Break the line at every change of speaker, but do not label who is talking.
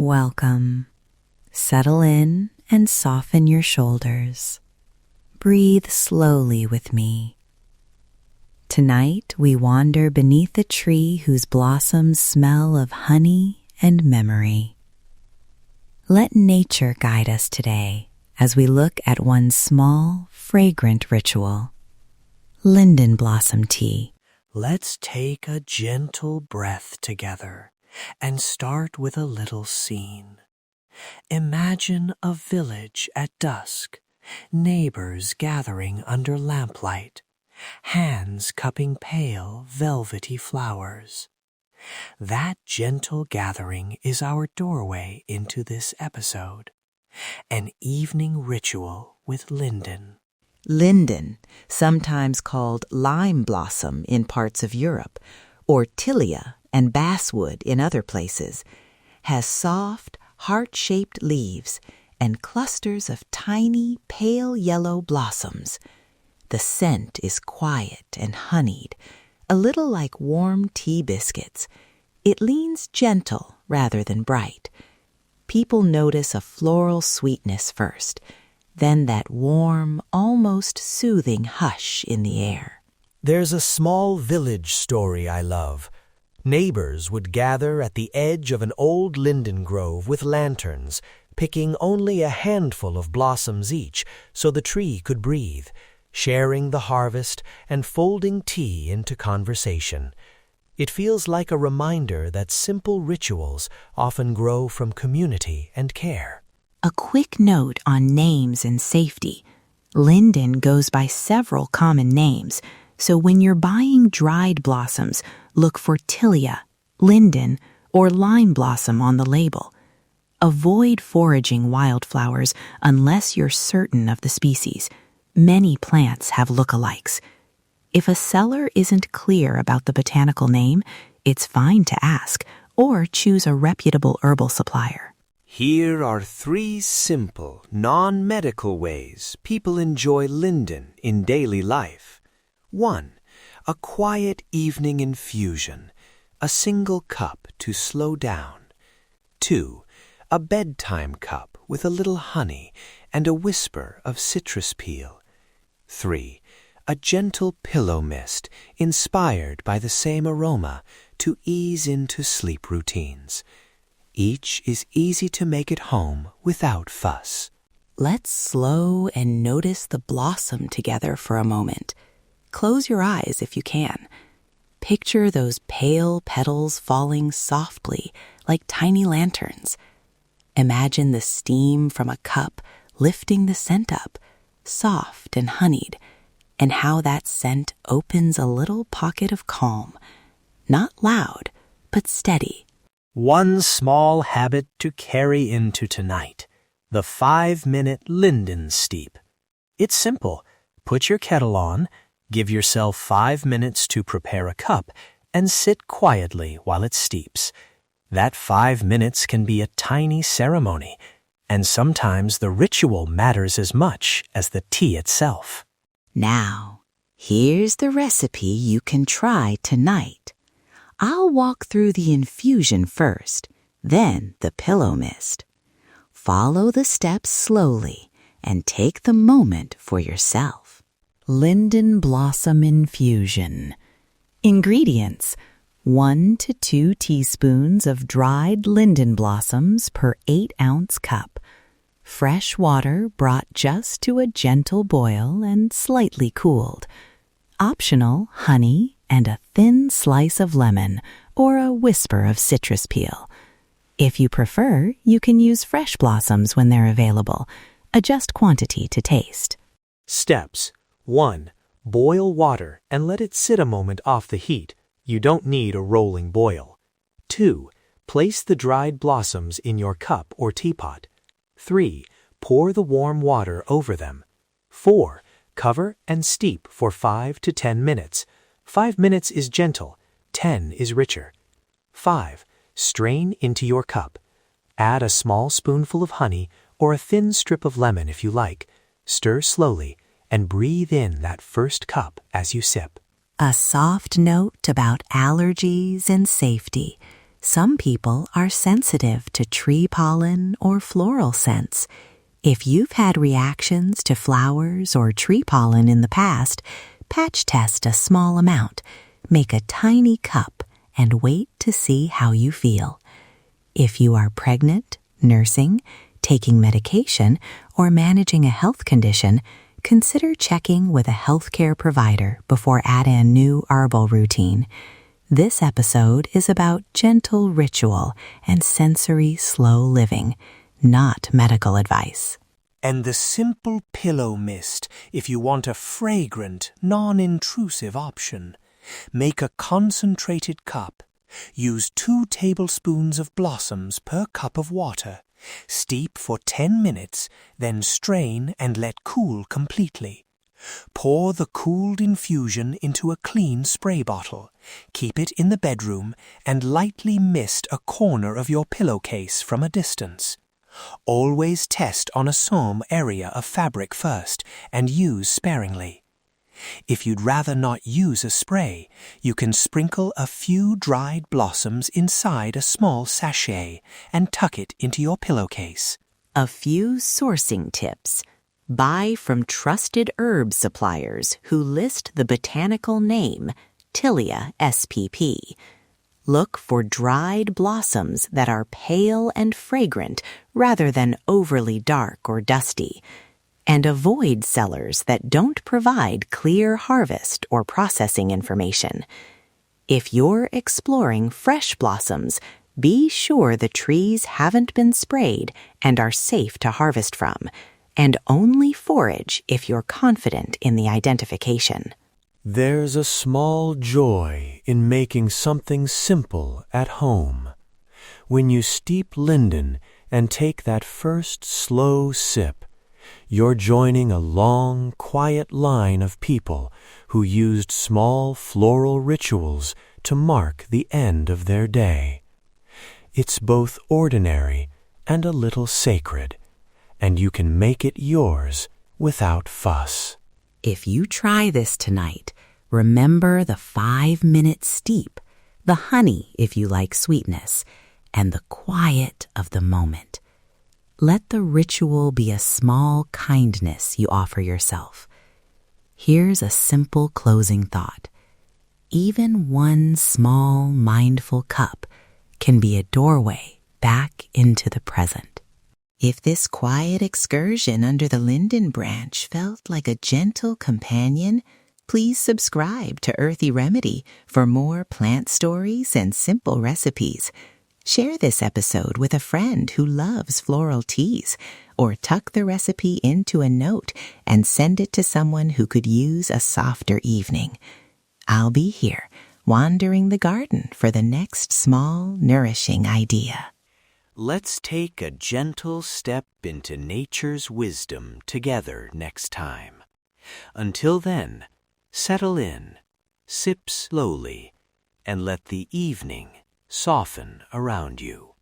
Welcome. Settle in and soften your shoulders. Breathe slowly with me. Tonight we wander beneath a tree whose blossoms smell of honey and memory. Let nature guide us today as we look at one small, fragrant ritual. Linden blossom tea.
Let's take a gentle breath together and start with a little scene. Imagine a village at dusk, neighbors gathering under lamplight, hands cupping pale, velvety flowers. That gentle gathering is our doorway into this episode, an evening ritual with Linden.
Linden, sometimes called lime blossom in parts of Europe, or tilia and basswood in other places, has soft, heart-shaped leaves and clusters of tiny, pale yellow blossoms. The scent is quiet and honeyed, a little like warm tea biscuits. It leans gentle rather than bright. People notice a floral sweetness first, then that warm, almost soothing hush in the air.
There's a small village story I love. Neighbors would gather at the edge of an old linden grove with lanterns, picking only a handful of blossoms each so the tree could breathe, sharing the harvest and folding tea into conversation. It feels like a reminder that simple rituals often grow from community and care.
A quick note on names and safety. Linden goes by several common names, so when you're buying dried blossoms, look for tilia, linden, or lime blossom on the label. Avoid foraging wildflowers unless you're certain of the species. Many plants have lookalikes. If a seller isn't clear about the botanical name, it's fine to ask or choose a reputable herbal supplier.
Here are 3 simple, non-medical ways people enjoy linden in daily life. 1. A quiet evening infusion, a single cup to slow down. 2. A bedtime cup with a little honey and a whisper of citrus peel. 3. A gentle pillow mist inspired by the same aroma to ease into sleep routines. Each is easy to make at home without fuss.
Let's slow and notice the blossom together for a moment. Close your eyes if you can. Picture those pale petals falling softly like tiny lanterns. Imagine the steam from a cup lifting the scent up, soft and honeyed, and how that scent opens a little pocket of calm. Not loud, but steady.
One small habit to carry into tonight: the 5-minute linden steep. It's simple. Put your kettle on, give yourself 5 minutes to prepare a cup, and sit quietly while it steeps. That 5 minutes can be a tiny ceremony, and sometimes the ritual matters as much as the tea itself.
Now, here's the recipe you can try tonight. I'll walk through the infusion first, then the pillow mist. Follow the steps slowly and take the moment for yourself. Linden blossom infusion. Ingredients: 1 to 2 teaspoons of dried linden blossoms per 8-ounce cup. Fresh water brought just to a gentle boil and slightly cooled. Optional honey and a thin slice of lemon or a whisper of citrus peel. If you prefer, you can use fresh blossoms when they're available. Adjust quantity to taste.
Steps: 1. Boil water and let it sit a moment off the heat. You don't need a rolling boil. 2. Place the dried blossoms in your cup or teapot. 3. Pour the warm water over them. 4. Cover and steep for 5 to 10 minutes. 5 minutes is gentle, 10 is richer. 5. Strain into your cup. Add a small spoonful of honey or a thin strip of lemon if you like. Stir slowly and breathe in that first cup as you sip.
A soft note about allergies and safety. Some people are sensitive to tree pollen or floral scents. If you've had reactions to flowers or tree pollen in the past, patch test a small amount. Make a tiny cup and wait to see how you feel. If you are pregnant, nursing, taking medication, or managing a health condition, consider checking with a healthcare provider before adding a new herbal routine. This episode is about gentle ritual and sensory slow living, not medical advice.
And the simple pillow mist if you want a fragrant, non-intrusive option. Make a concentrated cup. Use 2 tablespoons of blossoms per cup of water. Steep for 10 minutes, then strain and let cool completely. Pour the cooled infusion into a clean spray bottle. Keep it in the bedroom and lightly mist a corner of your pillowcase from a distance. Always test on a sewn area of fabric first and use sparingly. If you'd rather not use a spray, you can sprinkle a few dried blossoms inside a small sachet and tuck it into your pillowcase.
A few sourcing tips. Buy from trusted herb suppliers who list the botanical name Tilia spp. Look for dried blossoms that are pale and fragrant rather than overly dark or dusty. And avoid sellers that don't provide clear harvest or processing information. If you're exploring fresh blossoms, be sure the trees haven't been sprayed and are safe to harvest from, and only forage if you're confident in the identification.
There's a small joy in making something simple at home. When you steep linden and take that first slow sip, you're joining a long, quiet line of people who used small floral rituals to mark the end of their day. It's both ordinary and a little sacred, and you can make it yours without fuss.
If you try this tonight, remember the 5-minute steep, the honey if you like sweetness, and the quiet of the moment. Let the ritual be a small kindness you offer yourself. Here's a simple closing thought. Even one small, mindful cup can be a doorway back into the present. If this quiet excursion under the linden branch felt like a gentle companion, please subscribe to Earthy Remedy for more plant stories and simple recipes. Share this episode with a friend who loves floral teas, or tuck the recipe into a note and send it to someone who could use a softer evening. I'll be here, wandering the garden for the next small, nourishing idea.
Let's take a gentle step into nature's wisdom together next time. Until then, settle in, sip slowly, and let the evening soften around you.